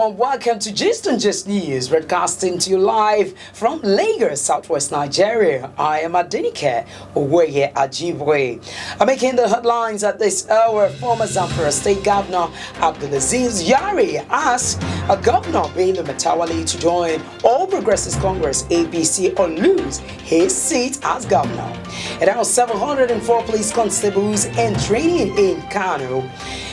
warm welcome to Gistongist News, broadcasting to you live from Lagos, Southwest Nigeria. I am Adenike Oweye Ajibwe. I'm making the headlines at this hour. Former Zamfara State Governor Abdulaziz Yari asked Governor Bello Matawalle to join All Progressives Congress APC or lose his seat as governor. And now 704 police constables in training in Kano.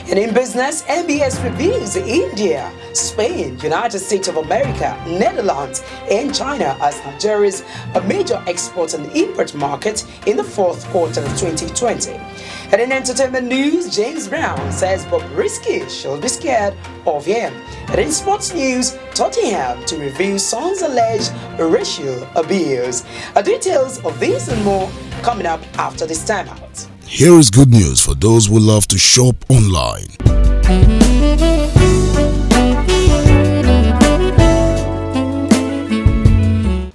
And in business, MBS reveals India, Spain, United States of America, Netherlands, and China as Nigeria's a major export and import market in the fourth quarter of 2020. And in entertainment news, James Brown says Bobrisky should be scared of him. And in sports news, Tottenham to review Son's alleged racial abuse. Details of this and more coming up after this timeout. Here is good news for those who love to shop online.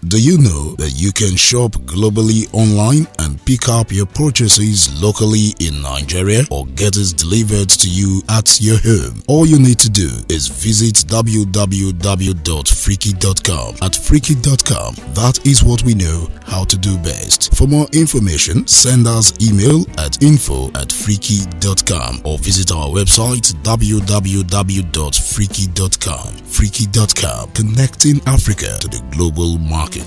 Do you know that you can shop globally online and pick up your purchases locally in Nigeria or get it delivered to you at your home? All you need to do is visit www.freaky.com. At freaky.com, that is what we know how to do best. For more information, send us email at info@freaky.com or visit our website www.freaky.com. Freaky.com, connecting Africa to the global market.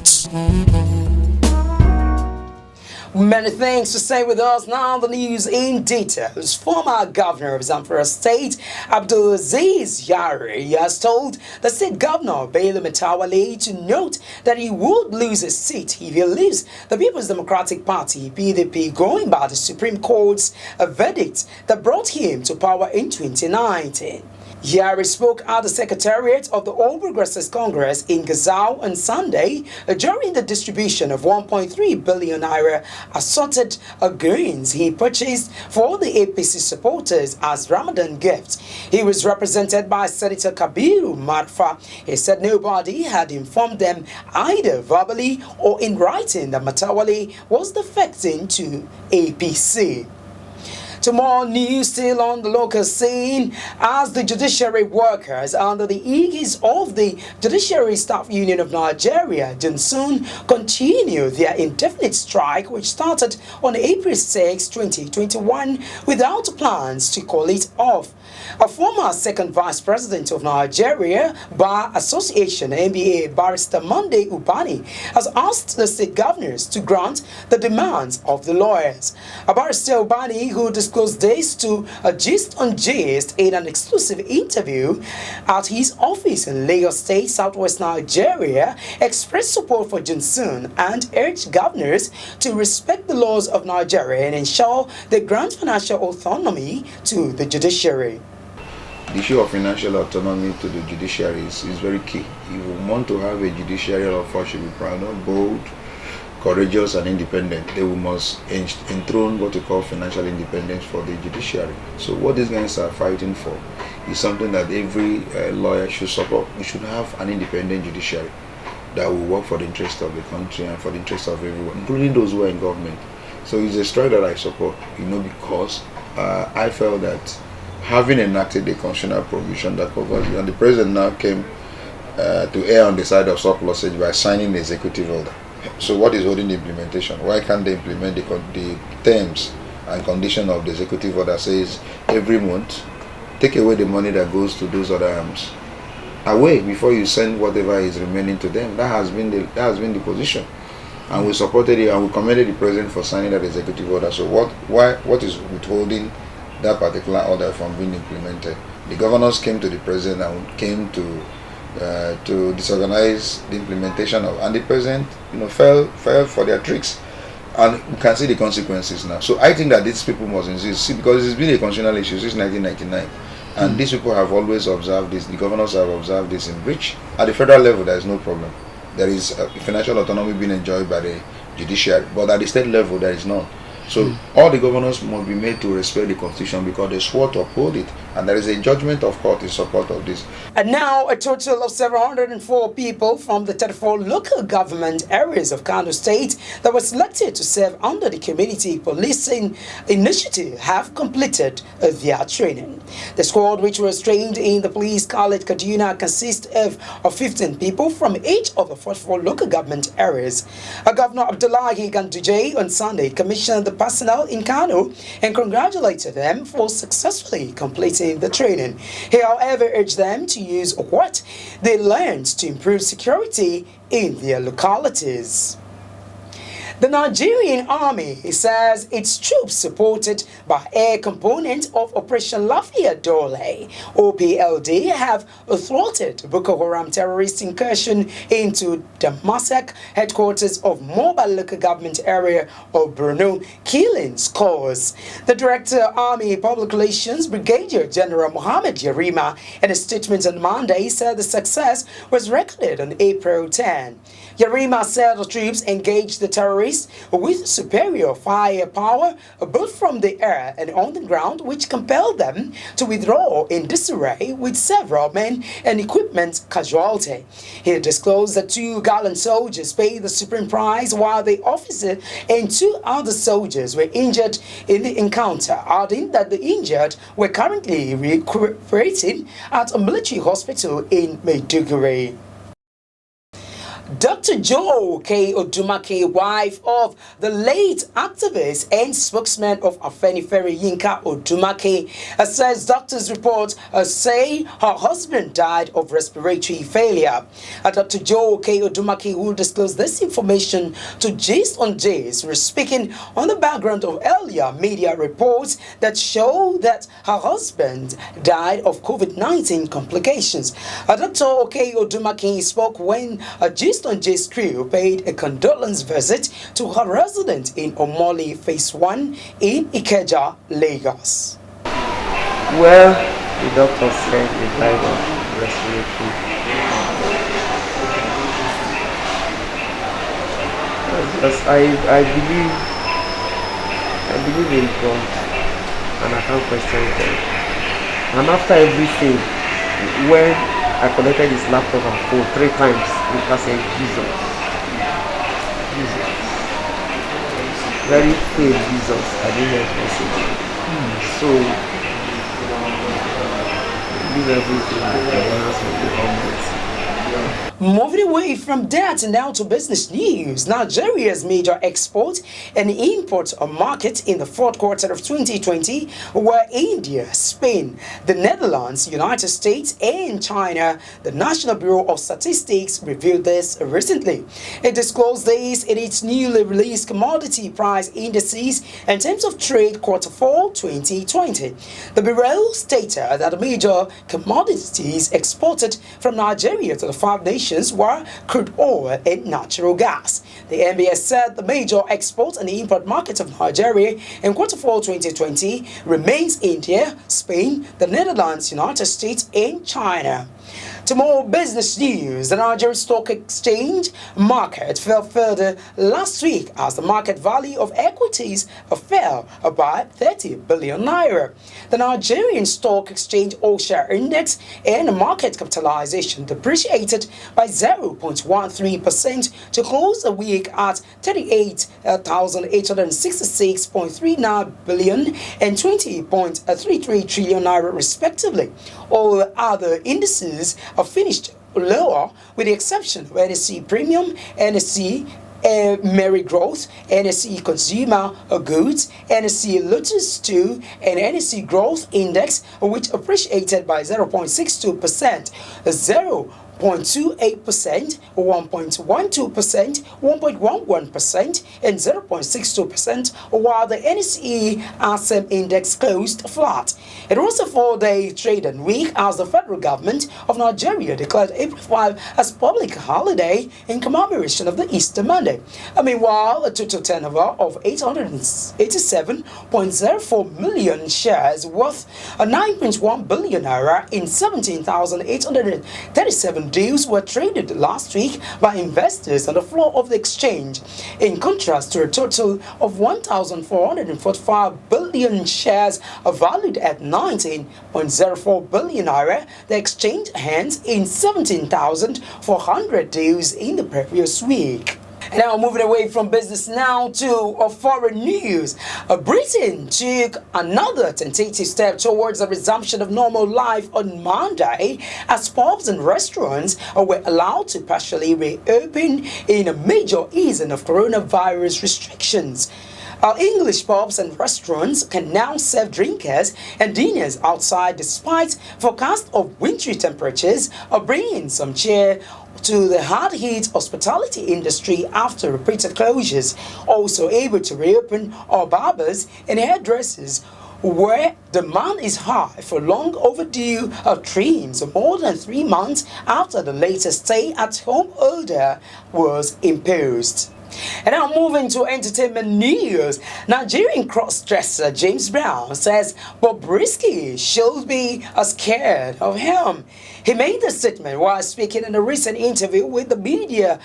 Many things to say with us now. The news in details. Former governor of Zamfara State, Abdulaziz Yari, has told the state governor Bello Matawalle to note that he would lose his seat if he leaves the People's Democratic Party (PDP), going by the Supreme Court's verdict that brought him to power in 2019. Yari spoke at the Secretariat of the All Progressives Congress in Gazau on Sunday during the distribution of 1.3 billion naira assorted grains he purchased for the APC supporters as Ramadan gifts. He was represented by Senator Kabiru Marfa. He said nobody had informed them either verbally or in writing that Matawalle was defecting to APC. To more news still on the local scene, as the judiciary workers under the aegis of the Judiciary Staff Union of Nigeria, JUNSUN, continue their indefinite strike, which started on April 6, 2021, without plans to call it off. A former second vice president of Nigeria Bar Association (NBA) Barrister Monday Ubani has asked the state governors to grant the demands of the lawyers. Barrister Ubani, who disclosed this to Gistongist in an exclusive interview at his office in Lagos State, Southwest Nigeria, expressed support for Johnson and urged governors to respect the laws of Nigeria and ensure they grant financial autonomy to the judiciary. The issue of financial autonomy to the judiciary is very key. If we want to have a judiciary of should be proud, bold, courageous and independent, they must enthrone what we call financial independence for the judiciary. So what these guys are fighting for is something that every lawyer should support. We should have an independent judiciary that will work for the interest of the country and for the interest of everyone, including those who are in government. So it's a strike that I support, because I felt that having enacted the constitutional provision that covers it, and the president now came to err on the side of surplusage by signing the executive order. So what is holding the implementation? Why can't they implement the terms and condition of the executive order says every month, take away the money that goes to those other arms away before you send whatever is remaining to them? That has been the position. And we supported it and we commended the president for signing that executive order. So what is withholding that particular order from being implemented? The governors came to the president and came to disorganize the implementation of, and the president fell for their tricks, and we can see the consequences now. So I think that these people must insist, because it's been a constitutional issue since 1999, and these people have always observed this. The governors have observed this in which at the federal level there is no problem. There is financial autonomy being enjoyed by the judiciary, but at the state level there is none. So all the governors must be made to respect the constitution because they swore to uphold it. And there is a judgment of court in support of this. And now a total of 704 people from the 34 local government areas of Kano State that were selected to serve under the Community Policing Initiative have completed their training. The squad, which was trained in the Police College Kaduna, consists of 15 people from each of the 44 local government areas. Governor Abdullahi Ganduje on Sunday commissioned the personnel in Kano and congratulated them for successfully completing the training. He, however, urged them to use what they learned to improve security in their localities. The Nigerian Army says its troops, supported by air component of Operation Lafayette Dole (OPLD), have thwarted Boko Haram terrorist incursion into Damasak, headquarters of Mobile Local Government Area of Borno, killing scores. The Director, Army Public Relations, Brigadier General Mohammed Yarima, in a statement on Monday, said the success was recorded on April 10. Yarima said the troops engaged the terrorists with superior firepower both from the air and on the ground, which compelled them to withdraw in disarray with several men and equipment casualty. He disclosed that 2 gallant soldiers paid the supreme price, while the officer and 2 other soldiers were injured in the encounter, adding that the injured were currently recuperating at a military hospital in Maiduguri. Dr. Joe K. Odumake, wife of the late activist and spokesman of Afenifere Yinka Odumake, says doctors' reports say her husband died of respiratory failure. Dr. Joe K. Odumake, who disclosed this information to Gistongist, was speaking on the background of earlier media reports that show that her husband died of COVID-19 complications. Dr. K. Odumake spoke when Gistongist crew paid a condolence visit to her residence in Omoli Phase 1 in Ikeja, Lagos. Well, the doctor said he died of respiratory. Because I believe in God, and I can't question God. And after everything, when I connected his laptop and phone 3 times, I said, Jesus. Very fair Jesus. I didn't hear his message. So, leave everything in the hands of the Almighty. Moving away from that now to business news, Nigeria's major export and import market in the 4th quarter of 2020 were India, Spain, the Netherlands, United States, and China. The National Bureau of Statistics revealed this recently. It disclosed this in its newly released commodity price indices in terms of trade quarter 4 2020. The Bureau stated that the major commodities exported from Nigeria to the 5 nations were crude oil and natural gas. The NBS said the major export and import market of Nigeria in quarter 4 2020 remains India, Spain, the Netherlands, United States, and China. To more business news, the Nigerian Stock Exchange market fell further last week as the market value of equities fell by 30 billion naira. The Nigerian Stock Exchange All-Share Index and market capitalization depreciated by 0.13% to close the week at 38,866.39 billion and 20.33 trillion naira respectively. All other indices are finished lower with the exception of NSE Premium, NSE Merry Growth, NSE Consumer Goods, NSE Lotus 2, and NSE Growth Index, which appreciated by 0.62%, 0.28%, 1.12%, 1.11%, and 0.62%, while the NSE ASEM Index closed flat. It was a 4-day trading week as the federal government of Nigeria declared April 5 as public holiday in commemoration of the Easter Monday. Meanwhile, a total turnover of 887.04 million shares worth 9.1 billion naira in 17,837 million deals were traded last week by investors on the floor of the exchange, in contrast to a total of 1,445 billion shares valued at 19.04 billion naira. The exchange hands in 17,400 deals in the previous week. And now moving away from business now to foreign news. Britain took another tentative step towards a resumption of normal life on Monday as pubs and restaurants were allowed to partially reopen in a major easing of coronavirus restrictions. Our English pubs and restaurants can now serve drinkers and dinners outside despite forecast of wintry temperatures, bringing some cheer to the hard-hit hospitality industry after repeated closures. Also able to reopen are barbers and hairdressers, where demand is high for long overdue trims more than 3 months after the latest stay-at-home order was imposed. And now moving to entertainment news. Nigerian cross-dresser James Brown says Bobrisky should be scared of him. He made the statement while speaking in a recent interview with the media.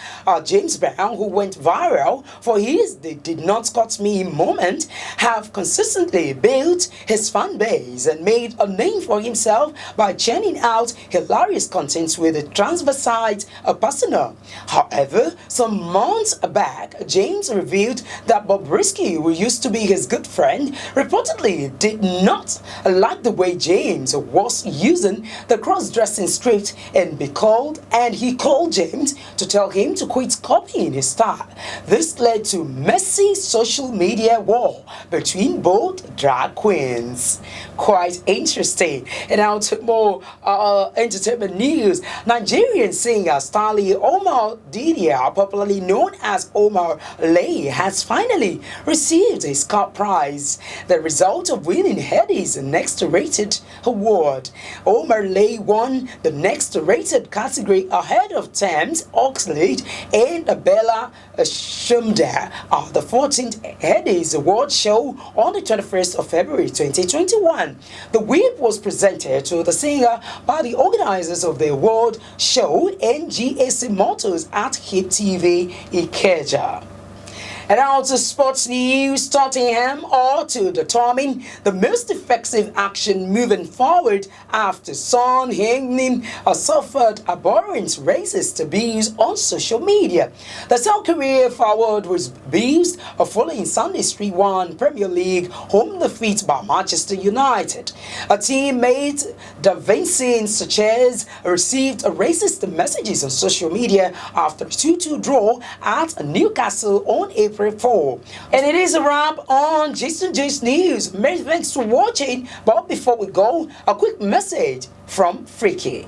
James Brown, who went viral for his "they did not cut me" moment, have consistently built his fan base and made a name for himself by churning out hilarious content with a transvestite persona. However, some months back, James revealed that Bobrisky, who used to be his good friend, reportedly did not like the way James was using the cross-dressing script and he called James to tell him to quit copying his style. This led to messy social media war between both drag queens. Quite interesting. And now to more entertainment news. Nigerian singer Stanley Omar Didia, popularly known as Omar Lay, has finally received his Scott Prize, the result of winning Headies Next Rated Award. Omar Lay won the Next Rated category ahead of Thames Oxley and Bella Shumda at the 14th Headies Award show on the 21st of February 2021. The whip was presented to the singer by the organizers of the award show NGAC Motors at Hip TV Ikeja. And now to sports news. Tottenham are to determine the most effective action moving forward after Son Heung-min suffered abhorrent racist abuse on social media. The South Korea forward was abused following Sunday's 3-1 Premier League home defeat by Manchester United. A teammate, Davinson Sanchez, received racist messages on social media after a 2-2 draw at Newcastle on April 4. And it is a wrap on Gistongist News. Many thanks for watching, but before we go, a quick message from Freaky.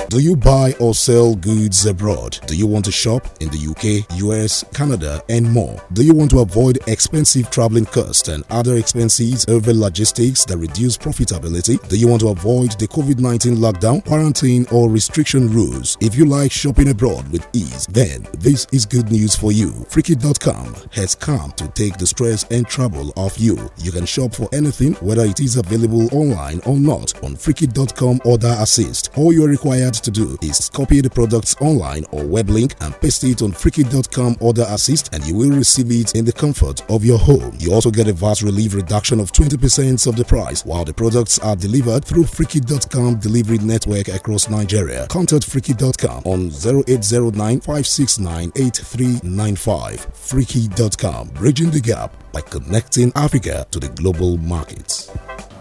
Do you buy or sell goods abroad? Do you want to shop in the UK, US, Canada, and more? Do you want to avoid expensive traveling costs and other expenses over logistics that reduce profitability? Do you want to avoid the COVID-19 lockdown, quarantine, or restriction rules? If you like shopping abroad with ease, then this is good news for you. Freaky.com has come to take the stress and trouble off you. You can shop for anything, whether it is available online or not, on Freaky.com Order Assist. All you are required to do is copy the products online or web link and paste it on Freaky.com Order Assist, and you will receive it in the comfort of your home. You also get a VAT relief reduction of 20% of the price while the products are delivered through Freaky.com delivery network across Nigeria. Contact Freaky.com on 0809 569 8395. Freaky.com, bridging the gap by connecting Africa to the global markets.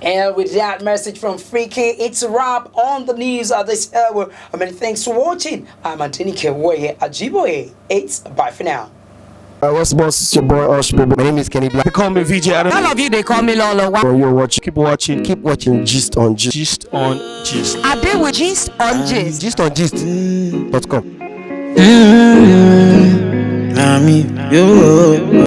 And with that message from Freaky, it's a wrap on the news of this hour. Many thanks for watching. I'm Anthony Kewoye Ajiboye. It's bye for now. What's boss? It's your boy Osh, baby. My name is Kenny Black. They call me VJ. All of you, they call me Lolo. You're watching. Keep watching. Keep watching. Gist on Gist. Gist on Gist. I did with Gist on Gist. Gist on Gist.com. I mean, you.